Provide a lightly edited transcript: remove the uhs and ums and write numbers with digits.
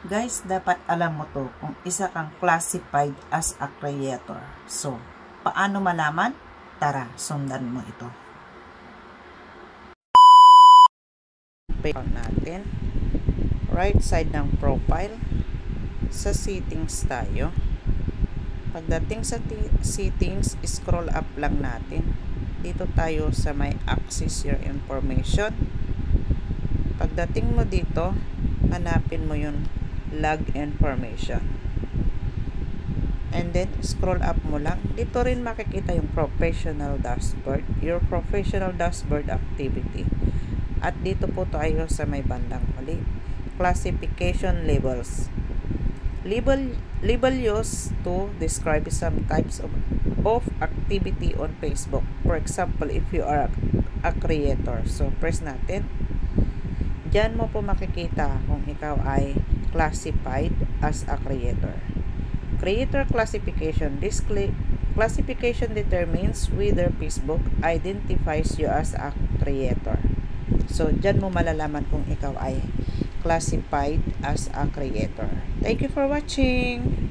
Guys, dapat alam mo to kung isa kang classified as a creator. So, paano malaman? Tara, sundan mo ito. Account natin. Right side ng profile. Sa settings tayo. Pagdating sa settings, scroll up lang natin. Dito tayo sa may access your information. Pagdating mo dito, hanapin mo yung log information. And then, scroll up mo lang. Dito rin makikita yung professional dashboard. Your professional dashboard activity. At dito po tayo sa may bandang huli. Classification labels. Label used to describe some types of activity on Facebook. For example, if you are a creator. So, press natin. Diyan mo po makikita kung ikaw ay classified as a creator. Creator classification. This classification determines whether Facebook identifies you as a creator. So, diyan mo malalaman kung ikaw ay classified as a creator. Thank you for watching!